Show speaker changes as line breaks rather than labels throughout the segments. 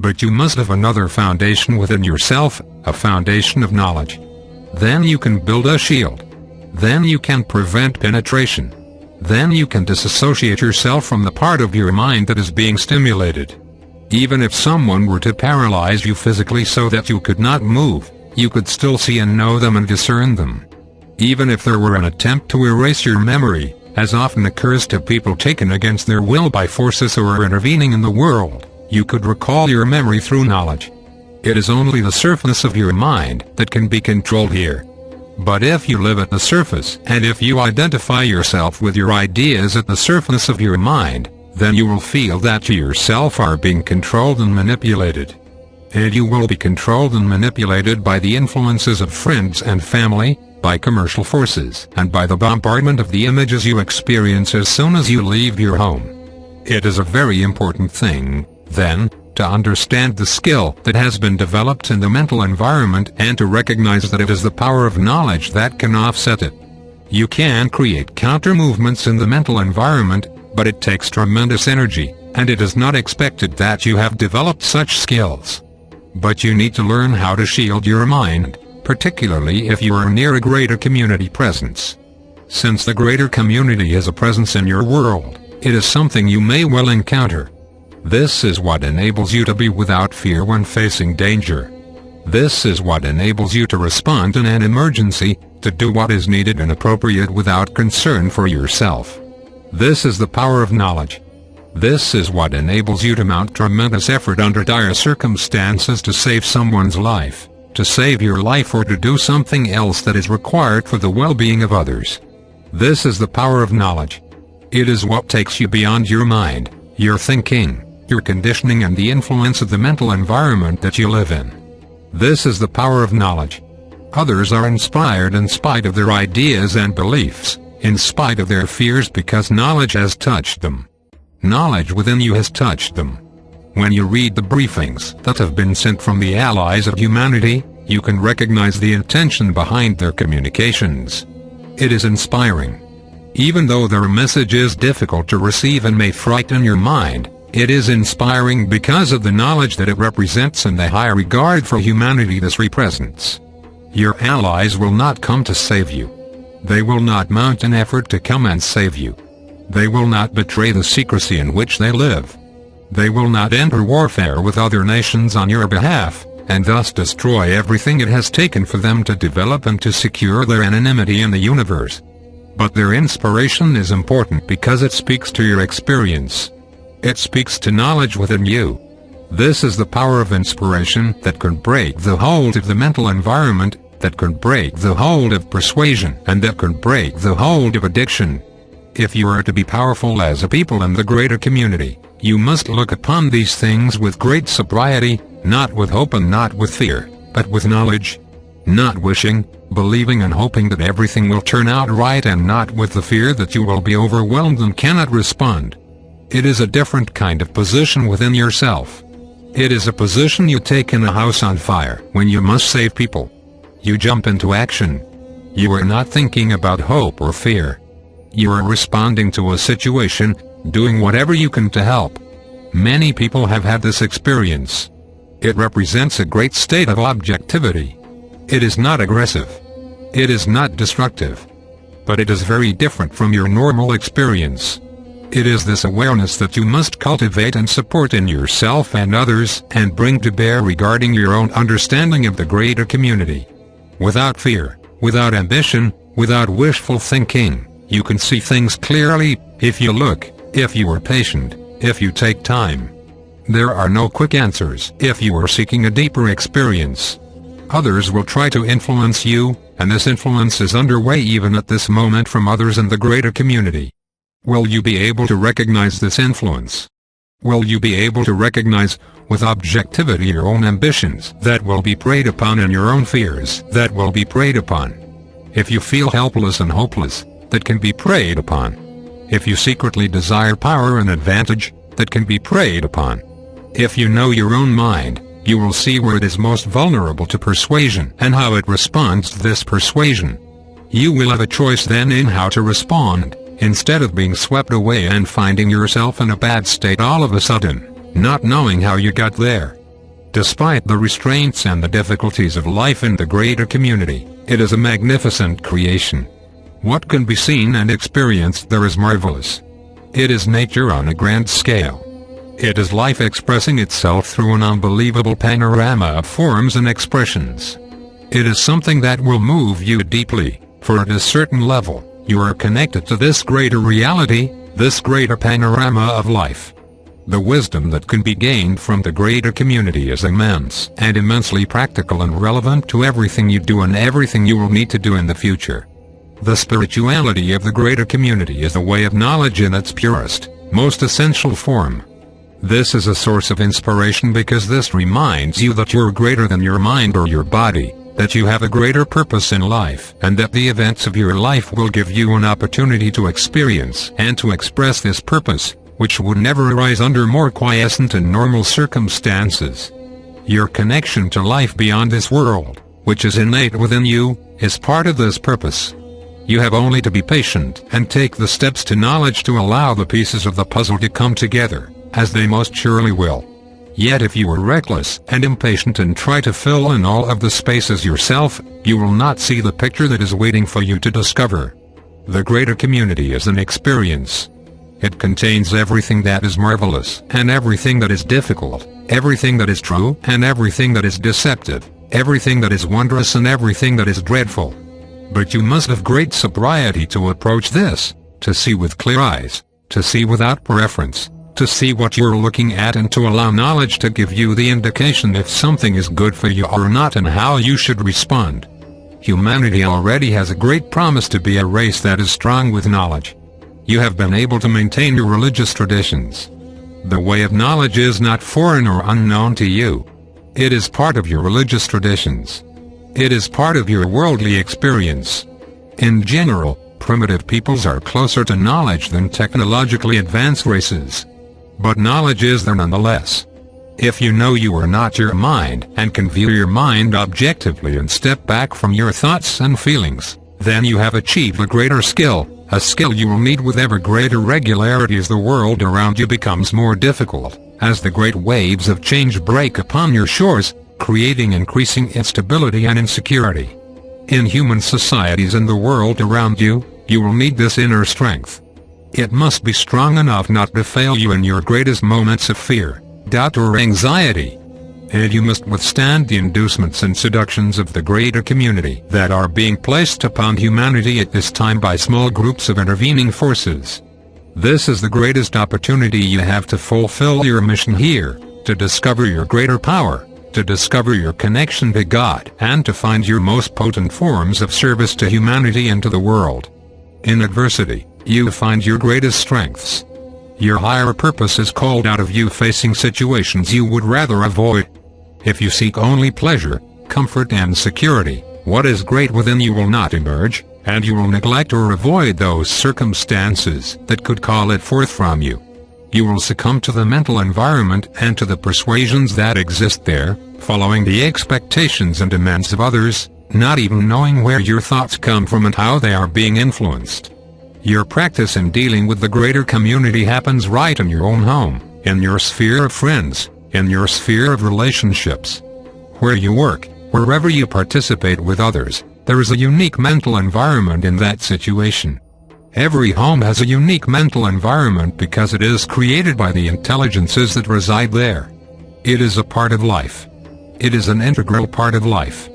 But you must have another foundation within yourself, a foundation of knowledge. Then you can build a shield. Then you can prevent penetration. Then you can disassociate yourself from the part of your mind that is being stimulated. Even if someone were to paralyze you physically so that you could not move, you could still see and know them and discern them. Even if there were an attempt to erase your memory, as often occurs to people taken against their will by forces who are intervening in the world, you could recall your memory through knowledge. It is only the surface of your mind that can be controlled here. But if you live at the surface, and if you identify yourself with your ideas at the surface of your mind, then you will feel that you yourself are being controlled and manipulated. And you will be controlled and manipulated by the influences of friends and family, by commercial forces, and by the bombardment of the images you experience as soon as you leave your home. It is a very important thing, then, to understand the skill that has been developed in the mental environment and to recognize that it is the power of knowledge that can offset it. You can create counter-movements in the mental environment, but it takes tremendous energy, and it is not expected that you have developed such skills. But you need to learn how to shield your mind, particularly if you are near a greater community presence. Since the greater community is a presence in your world, it is something you may well encounter. This is what enables you to be without fear when facing danger. This is what enables you to respond in an emergency, to do what is needed and appropriate without concern for yourself. This is the power of knowledge. This is what enables you to mount tremendous effort under dire circumstances to save someone's life, to save your life, or to do something else that is required for the well-being of others. This is the power of knowledge. It is what takes you beyond your mind, your thinking, your conditioning, and the influence of the mental environment that you live in. This is the power of knowledge. Others are inspired in spite of their ideas and beliefs, in spite of their fears, because knowledge has touched them. Knowledge within you has touched them. When you read the briefings that have been sent from the allies of humanity, you can recognize the intention behind their communications. It is inspiring. Even though their message is difficult to receive and may frighten your mind, it is inspiring because of the knowledge that it represents and the high regard for humanity this represents. Your allies will not come to save you. They will not mount an effort to come and save you. They will not betray the secrecy in which they live. They will not enter warfare with other nations on your behalf, and thus destroy everything it has taken for them to develop and to secure their anonymity in the universe. But their inspiration is important because it speaks to your experience. It speaks to knowledge within you. This is the power of inspiration that can break the hold of the mental environment, that can break the hold of persuasion, and that can break the hold of addiction. If you are to be powerful as a people in the greater community, you must look upon these things with great sobriety, not with hope and not with fear, but with knowledge. Not wishing, believing and hoping that everything will turn out right, and not with the fear that you will be overwhelmed and cannot respond. It is a different kind of position within yourself. It is a position you take in a house on fire when you must save people. You jump into action. You are not thinking about hope or fear. You are responding to a situation, doing whatever you can to help. Many people have had this experience. It represents a great state of objectivity. It is not aggressive. It is not destructive. But it is very different from your normal experience. It is this awareness that you must cultivate and support in yourself and others, and bring to bear regarding your own understanding of the greater community. Without fear, without ambition, without wishful thinking, you can see things clearly, if you look, if you are patient, if you take time. There are no quick answers if you are seeking a deeper experience. Others will try to influence you, and this influence is underway even at this moment from others in the greater community. Will you be able to recognize this influence? Will you be able to recognize, with objectivity, your own ambitions that will be preyed upon and your own fears that will be preyed upon? If you feel helpless and hopeless, that can be preyed upon. If you secretly desire power and advantage, that can be preyed upon. If you know your own mind, you will see where it is most vulnerable to persuasion and how it responds to this persuasion. You will have a choice then in how to respond, instead of being swept away and finding yourself in a bad state all of a sudden, not knowing how you got there. Despite the restraints and the difficulties of life in the greater community, it is a magnificent creation. What can be seen and experienced there is marvelous. It is nature on a grand scale. It is life expressing itself through an unbelievable panorama of forms and expressions. It is something that will move you deeply, for at a certain level, you are connected to this greater reality, this greater panorama of life. The wisdom that can be gained from the greater community is immense and immensely practical and relevant to everything you do and everything you will need to do in the future. The spirituality of the greater community is the way of knowledge in its purest, most essential form. This is a source of inspiration because this reminds you that you're greater than your mind or your body, that you have a greater purpose in life, and that the events of your life will give you an opportunity to experience and to express this purpose, which would never arise under more quiescent and normal circumstances. Your connection to life beyond this world, which is innate within you, is part of this purpose. You have only to be patient and take the steps to knowledge to allow the pieces of the puzzle to come together, as they most surely will. Yet if you are reckless and impatient and try to fill in all of the spaces yourself, you will not see the picture that is waiting for you to discover. The greater community is an experience. It contains everything that is marvelous and everything that is difficult, everything that is true and everything that is deceptive, everything that is wondrous and everything that is dreadful. But you must have great sobriety to approach this, to see with clear eyes, to see without preference, to see what you're looking at and to allow knowledge to give you the indication if something is good for you or not and how you should respond. Humanity already has a great promise to be a race that is strong with knowledge. You have been able to maintain your religious traditions. The way of knowledge is not foreign or unknown to you. It is part of your religious traditions. It is part of your worldly experience. In general, primitive peoples are closer to knowledge than technologically advanced races. But knowledge is there nonetheless. If you know you are not your mind and can view your mind objectively and step back from your thoughts and feelings, then you have achieved a greater skill, a skill you will need with ever greater regularity as the world around you becomes more difficult, as the great waves of change break upon your shores, creating increasing instability and insecurity. In human societies and the world around you, you will need this inner strength. It must be strong enough not to fail you in your greatest moments of fear, doubt or anxiety. And you must withstand the inducements and seductions of the greater community that are being placed upon humanity at this time by small groups of intervening forces. This is the greatest opportunity you have to fulfill your mission here, to discover your greater power, to discover your connection to God, and to find your most potent forms of service to humanity and to the world. In adversity, you find your greatest strengths. Your higher purpose is called out of you facing situations you would rather avoid. If you seek only pleasure, comfort and security, what is great within you will not emerge, and you will neglect or avoid those circumstances that could call it forth from you. You will succumb to the mental environment and to the persuasions that exist there, following the expectations and demands of others, not even knowing where your thoughts come from and how they are being influenced. Your practice in dealing with the greater community happens right in your own home, in your sphere of friends, in your sphere of relationships. Where you work, wherever you participate with others, there is a unique mental environment in that situation. Every home has a unique mental environment because it is created by the intelligences that reside there. It is a part of life. It is an integral part of life.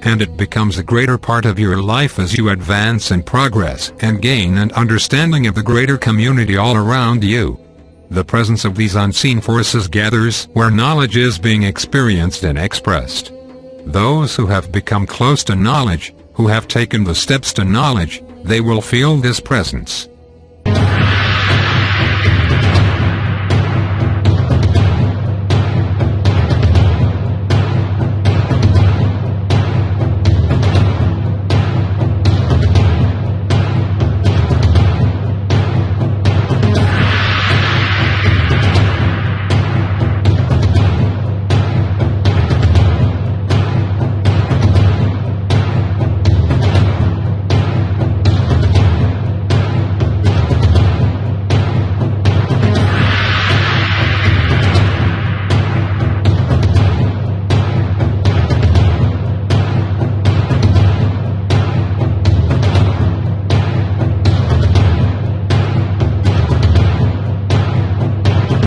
And it becomes a greater part of your life as you advance and progress and gain an understanding of the greater community all around you. The presence of these unseen forces gathers where knowledge is being experienced and expressed. Those who have become close to knowledge, who have taken the steps to knowledge, they will feel this presence.